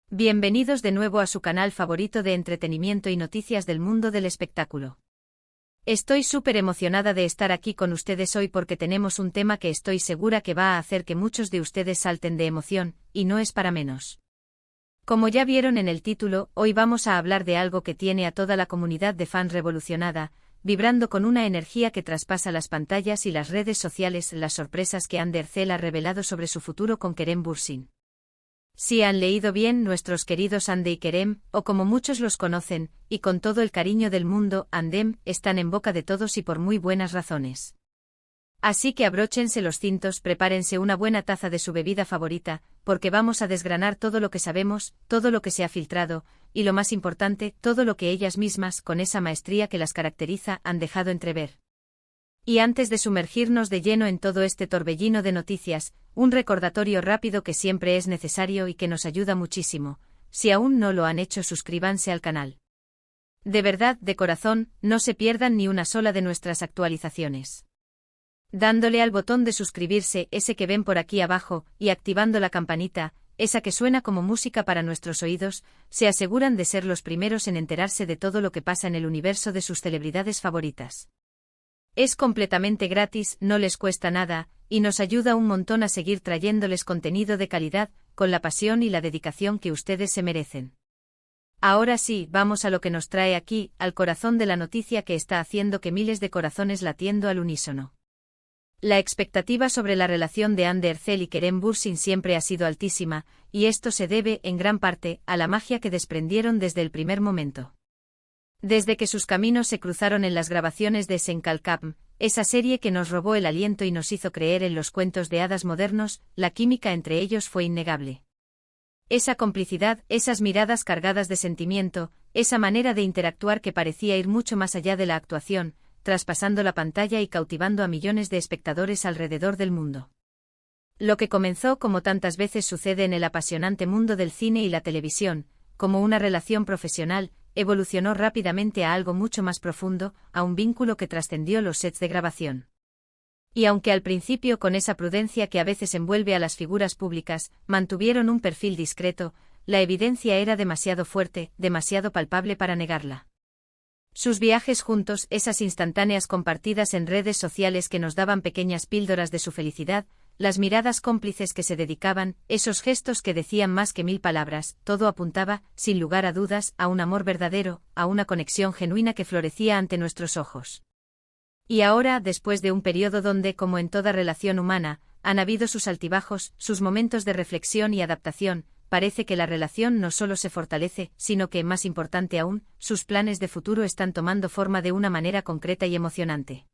Bienvenidos de nuevo a su canal favorito de entretenimiento y noticias del mundo del espectáculo. Estoy súper emocionada de estar aquí con ustedes hoy porque tenemos un tema que estoy segura que va a hacer que muchos de ustedes salten de emoción, y no es para menos. Como ya vieron en el título, hoy vamos a hablar de algo que tiene a toda la comunidad de fans revolucionada, vibrando con una energía que traspasa las pantallas y las redes sociales, las sorpresas que Andercel ha revelado sobre su futuro con Kerem Bürsin. Si han leído bien, nuestros queridos Hande y Kerem, o como muchos los conocen, y con todo el cariño del mundo, Handem, están en boca de todos y por muy buenas razones. Así que abróchense los cintos, prepárense una buena taza de su bebida favorita, porque vamos a desgranar todo lo que sabemos, todo lo que se ha filtrado, y lo más importante, todo lo que ellas mismas, con esa maestría que las caracteriza, han dejado entrever. Y antes de sumergirnos de lleno en todo este torbellino de noticias, un recordatorio rápido que siempre es necesario y que nos ayuda muchísimo. Si aún no lo han hecho, suscríbanse al canal. De verdad, de corazón, no se pierdan ni una sola de nuestras actualizaciones. Dándole al botón de suscribirse, ese que ven por aquí abajo, y activando la campanita, esa que suena como música para nuestros oídos, se aseguran de ser los primeros en enterarse de todo lo que pasa en el universo de sus celebridades favoritas. Es completamente gratis, no les cuesta nada, y nos ayuda un montón a seguir trayéndoles contenido de calidad, con la pasión y la dedicación que ustedes se merecen. Ahora sí, vamos a lo que nos trae aquí, al corazón de la noticia que está haciendo que miles de corazones latiendo al unísono. La expectativa sobre la relación de Andercel y Kerem Bürsin siempre ha sido altísima, y esto se debe, en gran parte, a la magia que desprendieron desde el primer momento. Desde que sus caminos se cruzaron en las grabaciones de Senkalkam, esa serie que nos robó el aliento y nos hizo creer en los cuentos de hadas modernos, la química entre ellos fue innegable. Esa complicidad, esas miradas cargadas de sentimiento, esa manera de interactuar que parecía ir mucho más allá de la actuación, traspasando la pantalla y cautivando a millones de espectadores alrededor del mundo. Lo que comenzó, como tantas veces sucede en el apasionante mundo del cine y la televisión, como una relación profesional, evolucionó rápidamente a algo mucho más profundo, a un vínculo que trascendió los sets de grabación. Y aunque al principio, con esa prudencia que a veces envuelve a las figuras públicas, mantuvieron un perfil discreto, la evidencia era demasiado fuerte, demasiado palpable para negarla. Sus viajes juntos, esas instantáneas compartidas en redes sociales que nos daban pequeñas píldoras de su felicidad, las miradas cómplices que se dedicaban, esos gestos que decían más que 1000 palabras, todo apuntaba, sin lugar a dudas, a un amor verdadero, a una conexión genuina que florecía ante nuestros ojos. Y ahora, después de un periodo donde, como en toda relación humana, han habido sus altibajos, sus momentos de reflexión y adaptación, parece que la relación no solo se fortalece, sino que, más importante aún, sus planes de futuro están tomando forma de una manera concreta y emocionante.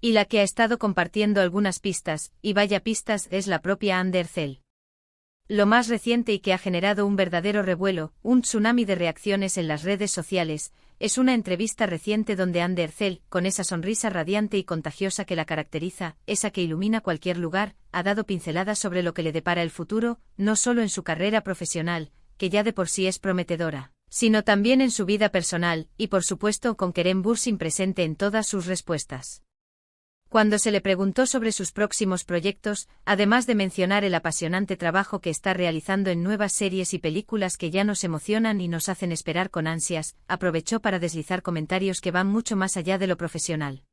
Y la que ha estado compartiendo algunas pistas, y vaya pistas, es la propia Andercel. Lo más reciente y que ha generado un verdadero revuelo, un tsunami de reacciones en las redes sociales, es una entrevista reciente donde Andercel, con esa sonrisa radiante y contagiosa que la caracteriza, esa que ilumina cualquier lugar, ha dado pinceladas sobre lo que le depara el futuro, no solo en su carrera profesional, que ya de por sí es prometedora, sino también en su vida personal, y por supuesto con Kerem Bürsin presente en todas sus respuestas. Cuando se le preguntó sobre sus próximos proyectos, además de mencionar el apasionante trabajo que está realizando en nuevas series y películas que ya nos emocionan y nos hacen esperar con ansias, aprovechó para deslizar comentarios que van mucho más allá de lo profesional.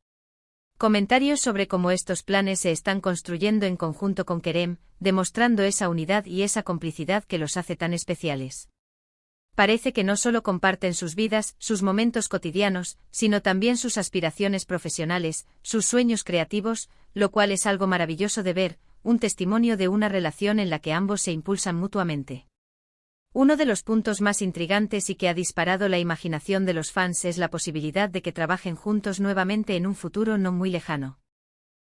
Comentarios sobre cómo estos planes se están construyendo en conjunto con Kerem, demostrando esa unidad y esa complicidad que los hace tan especiales. Parece que no solo comparten sus vidas, sus momentos cotidianos, sino también sus aspiraciones profesionales, sus sueños creativos, lo cual es algo maravilloso de ver, un testimonio de una relación en la que ambos se impulsan mutuamente. Uno de los puntos más intrigantes y que ha disparado la imaginación de los fans es la posibilidad de que trabajen juntos nuevamente en un futuro no muy lejano.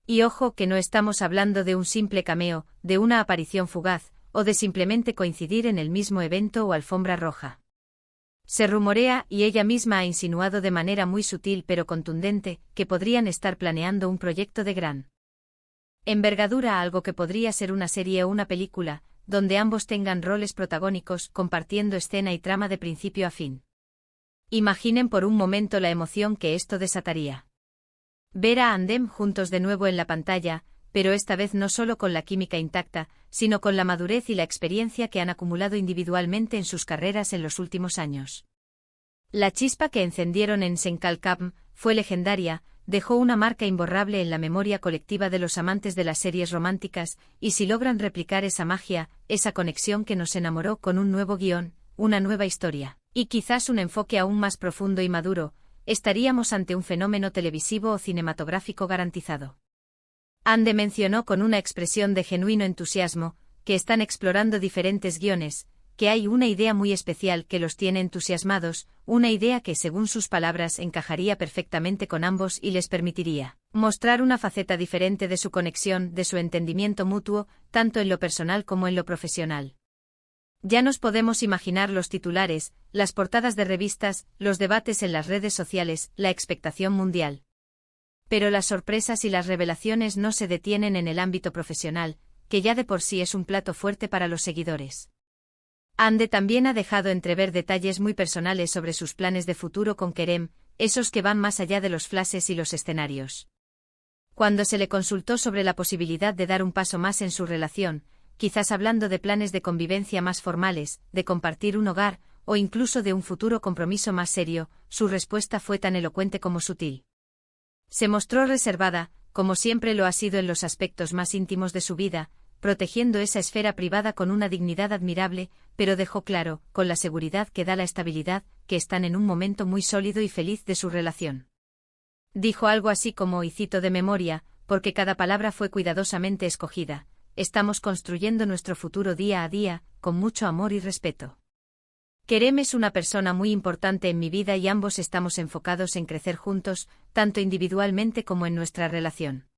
Y ojo que no estamos hablando de un simple cameo, de una aparición fugaz, o de simplemente coincidir en el mismo evento o alfombra roja. Se rumorea, y ella misma ha insinuado de manera muy sutil pero contundente, que podrían estar planeando un proyecto de gran envergadura, algo que podría ser una serie o una película, donde ambos tengan roles protagónicos, compartiendo escena y trama de principio a fin. Imaginen por un momento la emoción que esto desataría. Ver a Handem juntos de nuevo en la pantalla, pero esta vez no solo con la química intacta, sino con la madurez y la experiencia que han acumulado individualmente en sus carreras en los últimos años. La chispa que encendieron en Senkalkam fue legendaria, dejó una marca imborrable en la memoria colectiva de los amantes de las series románticas, y si logran replicar esa magia, esa conexión que nos enamoró con un nuevo guión, una nueva historia, y quizás un enfoque aún más profundo y maduro, estaríamos ante un fenómeno televisivo o cinematográfico garantizado. Ande mencionó con una expresión de genuino entusiasmo, que están explorando diferentes guiones, que hay una idea muy especial que los tiene entusiasmados, una idea que, según sus palabras, encajaría perfectamente con ambos y les permitiría mostrar una faceta diferente de su conexión, de su entendimiento mutuo, tanto en lo personal como en lo profesional. Ya nos podemos imaginar los titulares, las portadas de revistas, los debates en las redes sociales, la expectación mundial. Pero las sorpresas y las revelaciones no se detienen en el ámbito profesional, que ya de por sí es un plato fuerte para los seguidores. Ande también ha dejado entrever detalles muy personales sobre sus planes de futuro con Kerem, esos que van más allá de los flashes y los escenarios. Cuando se le consultó sobre la posibilidad de dar un paso más en su relación, quizás hablando de planes de convivencia más formales, de compartir un hogar, o incluso de un futuro compromiso más serio, su respuesta fue tan elocuente como sutil. Se mostró reservada, como siempre lo ha sido en los aspectos más íntimos de su vida, protegiendo esa esfera privada con una dignidad admirable, pero dejó claro, con la seguridad que da la estabilidad, que están en un momento muy sólido y feliz de su relación. Dijo algo así como, y cito de memoria, porque cada palabra fue cuidadosamente escogida: estamos construyendo nuestro futuro día a día, con mucho amor y respeto. Kerem es una persona muy importante en mi vida y ambos estamos enfocados en crecer juntos, tanto individualmente como en nuestra relación.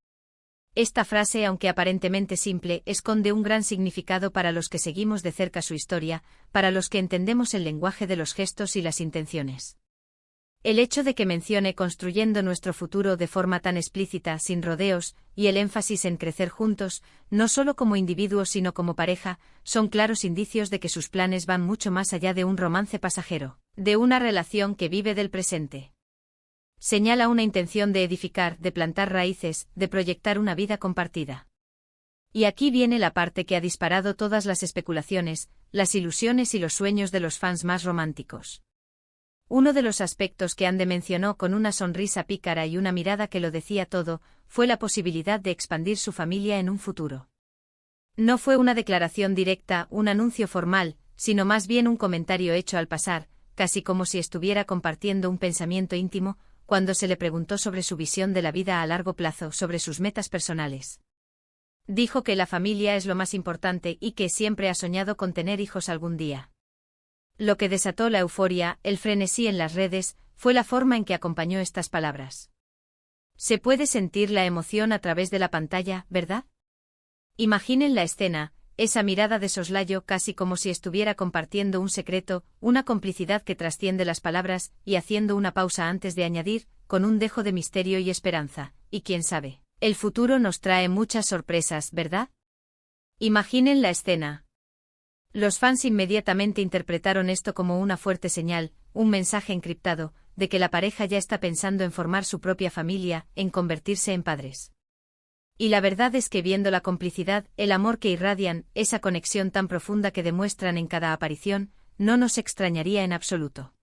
Esta frase, aunque aparentemente simple, esconde un gran significado para los que seguimos de cerca su historia, para los que entendemos el lenguaje de los gestos y las intenciones. El hecho de que mencione construyendo nuestro futuro de forma tan explícita, sin rodeos, y el énfasis en crecer juntos, no solo como individuos sino como pareja, son claros indicios de que sus planes van mucho más allá de un romance pasajero, de una relación que vive del presente. Señala una intención de edificar, de plantar raíces, de proyectar una vida compartida. Y aquí viene la parte que ha disparado todas las especulaciones, las ilusiones y los sueños de los fans más románticos. Uno de los aspectos que Ande mencionó con una sonrisa pícara y una mirada que lo decía todo, fue la posibilidad de expandir su familia en un futuro. No fue una declaración directa, un anuncio formal, sino más bien un comentario hecho al pasar, casi como si estuviera compartiendo un pensamiento íntimo, cuando se le preguntó sobre su visión de la vida a largo plazo, sobre sus metas personales. Dijo que la familia es lo más importante y que siempre ha soñado con tener hijos algún día. Lo que desató la euforia, el frenesí en las redes, fue la forma en que acompañó estas palabras. Se puede sentir la emoción a través de la pantalla, ¿verdad? Imaginen la escena, esa mirada de soslayo casi como si estuviera compartiendo un secreto, una complicidad que trasciende las palabras, y haciendo una pausa antes de añadir, con un dejo de misterio y esperanza, y quién sabe, el futuro nos trae muchas sorpresas, ¿verdad? Imaginen la escena. Los fans inmediatamente interpretaron esto como una fuerte señal, un mensaje encriptado, de que la pareja ya está pensando en formar su propia familia, en convertirse en padres. Y la verdad es que viendo la complicidad, el amor que irradian, esa conexión tan profunda que demuestran en cada aparición, no nos extrañaría en absoluto.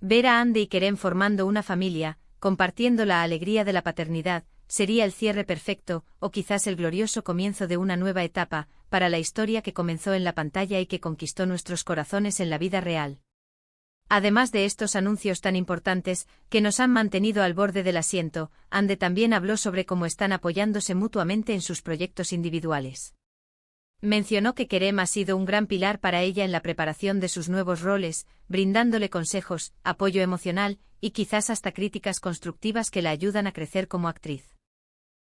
Ver a Ande y Kerem formando una familia, compartiendo la alegría de la paternidad, sería el cierre perfecto, o quizás el glorioso comienzo de una nueva etapa, para la historia que comenzó en la pantalla y que conquistó nuestros corazones en la vida real. Además de estos anuncios tan importantes, que nos han mantenido al borde del asiento, Ande también habló sobre cómo están apoyándose mutuamente en sus proyectos individuales. Mencionó que Kerem ha sido un gran pilar para ella en la preparación de sus nuevos roles, brindándole consejos, apoyo emocional, y quizás hasta críticas constructivas que la ayudan a crecer como actriz.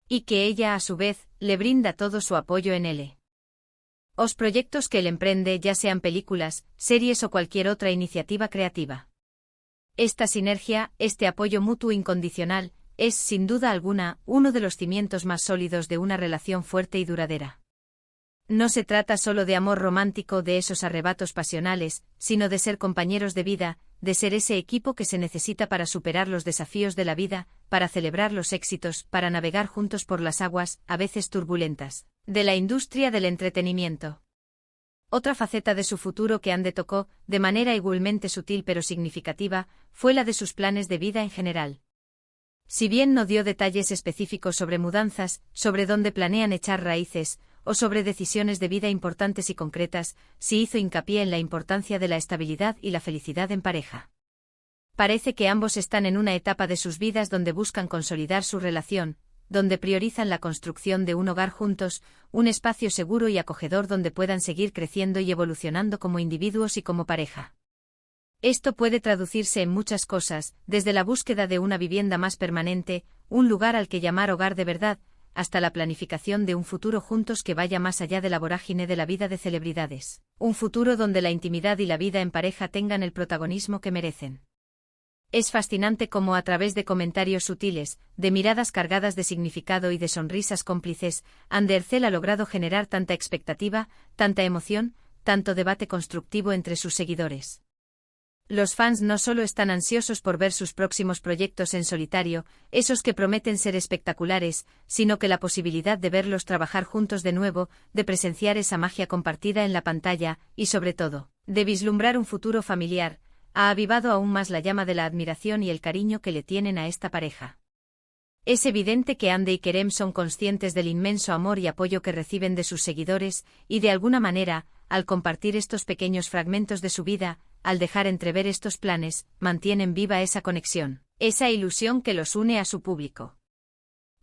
Y que ella, a su vez, le brinda todo su apoyo en los proyectos que él emprende, ya sean películas, series o cualquier otra iniciativa creativa. Esta sinergia, este apoyo mutuo incondicional, es, sin duda alguna, uno de los cimientos más sólidos de una relación fuerte y duradera. No se trata solo de amor romántico, de esos arrebatos pasionales, sino de ser compañeros de vida, de ser ese equipo que se necesita para superar los desafíos de la vida, para celebrar los éxitos, para navegar juntos por las aguas, a veces turbulentas, de la industria del entretenimiento. Otra faceta de su futuro que Andy tocó, de manera igualmente sutil pero significativa, fue la de sus planes de vida en general. Si bien no dio detalles específicos sobre mudanzas, sobre dónde planean echar raíces, o sobre decisiones de vida importantes y concretas, sí hizo hincapié en la importancia de la estabilidad y la felicidad en pareja. Parece que ambos están en una etapa de sus vidas donde buscan consolidar su relación, donde priorizan la construcción de un hogar juntos, un espacio seguro y acogedor donde puedan seguir creciendo y evolucionando como individuos y como pareja. Esto puede traducirse en muchas cosas, desde la búsqueda de una vivienda más permanente, un lugar al que llamar hogar de verdad, hasta la planificación de un futuro juntos que vaya más allá de la vorágine de la vida de celebridades. Un futuro donde la intimidad y la vida en pareja tengan el protagonismo que merecen. Es fascinante cómo a través de comentarios sutiles, de miradas cargadas de significado y de sonrisas cómplices, Andy Ercel ha logrado generar tanta expectativa, tanta emoción, tanto debate constructivo entre sus seguidores. Los fans no solo están ansiosos por ver sus próximos proyectos en solitario, esos que prometen ser espectaculares, sino que la posibilidad de verlos trabajar juntos de nuevo, de presenciar esa magia compartida en la pantalla, y sobre todo, de vislumbrar un futuro familiar, ha avivado aún más la llama de la admiración y el cariño que le tienen a esta pareja. Es evidente que Andy y Kerem son conscientes del inmenso amor y apoyo que reciben de sus seguidores, y de alguna manera, al compartir estos pequeños fragmentos de su vida, al dejar entrever estos planes, mantienen viva esa conexión, esa ilusión que los une a su público.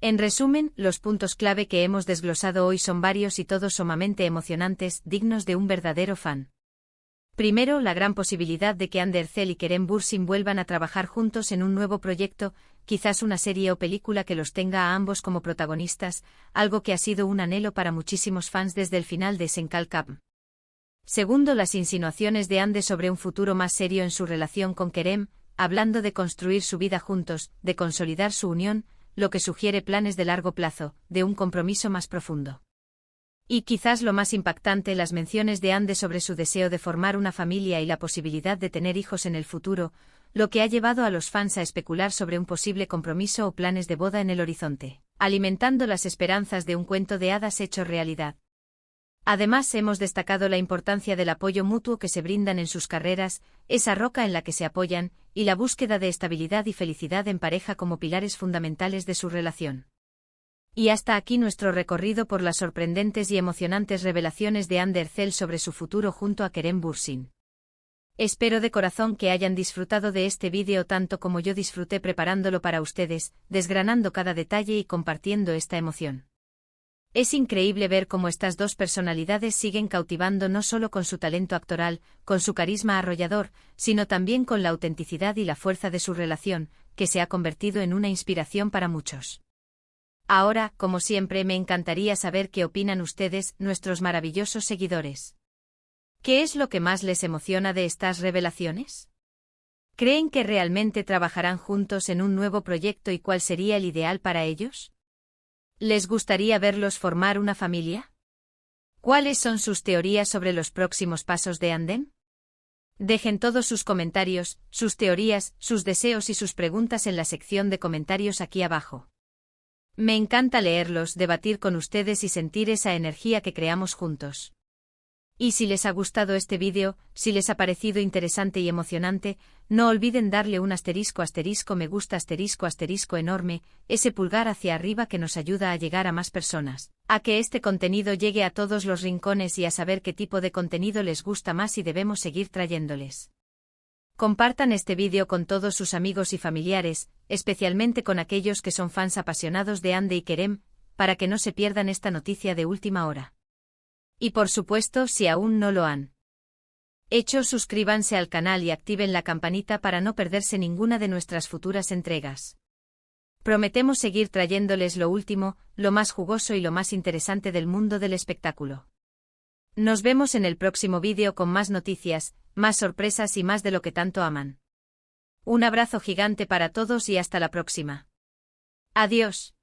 En resumen, los puntos clave que hemos desglosado hoy son varios y todos sumamente emocionantes, dignos de un verdadero fan. Primero, la gran posibilidad de que Andy Ercel y Kerem Bürsin vuelvan a trabajar juntos en un nuevo proyecto, quizás una serie o película que los tenga a ambos como protagonistas, algo que ha sido un anhelo para muchísimos fans desde el final de Senkal Camp. Segundo, las insinuaciones de Andy sobre un futuro más serio en su relación con Kerem, hablando de construir su vida juntos, de consolidar su unión, lo que sugiere planes de largo plazo, de un compromiso más profundo. Y quizás lo más impactante, las menciones de Andy sobre su deseo de formar una familia y la posibilidad de tener hijos en el futuro, lo que ha llevado a los fans a especular sobre un posible compromiso o planes de boda en el horizonte, alimentando las esperanzas de un cuento de hadas hecho realidad. Además, hemos destacado la importancia del apoyo mutuo que se brindan en sus carreras, esa roca en la que se apoyan, y la búsqueda de estabilidad y felicidad en pareja como pilares fundamentales de su relación. Y hasta aquí nuestro recorrido por las sorprendentes y emocionantes revelaciones de Andy Ercel sobre su futuro junto a Kerem Bürsin. Espero de corazón que hayan disfrutado de este vídeo tanto como yo disfruté preparándolo para ustedes, desgranando cada detalle y compartiendo esta emoción. Es increíble ver cómo estas dos personalidades siguen cautivando no solo con su talento actoral, con su carisma arrollador, sino también con la autenticidad y la fuerza de su relación, que se ha convertido en una inspiración para muchos. Ahora, como siempre, me encantaría saber qué opinan ustedes, nuestros maravillosos seguidores. ¿Qué es lo que más les emociona de estas revelaciones? ¿Creen que realmente trabajarán juntos en un nuevo proyecto y cuál sería el ideal para ellos? ¿Les gustaría verlos formar una familia? ¿Cuáles son sus teorías sobre los próximos pasos de Andy? Dejen todos sus comentarios, sus teorías, sus deseos y sus preguntas en la sección de comentarios aquí abajo. Me encanta leerlos, debatir con ustedes y sentir esa energía que creamos juntos. Y si les ha gustado este vídeo, si les ha parecido interesante y emocionante, no olviden darle un ** me gusta * enorme, ese pulgar hacia arriba que nos ayuda a llegar a más personas, a que este contenido llegue a todos los rincones y a saber qué tipo de contenido les gusta más y debemos seguir trayéndoles. Compartan este vídeo con todos sus amigos y familiares, especialmente con aquellos que son fans apasionados de Andy y Kerem, para que no se pierdan esta noticia de última hora. Y por supuesto, si aún no lo han hecho, suscríbanse al canal y activen la campanita para no perderse ninguna de nuestras futuras entregas. Prometemos seguir trayéndoles lo último, lo más jugoso y lo más interesante del mundo del espectáculo. Nos vemos en el próximo vídeo con más noticias, más sorpresas y más de lo que tanto aman. Un abrazo gigante para todos y hasta la próxima. Adiós.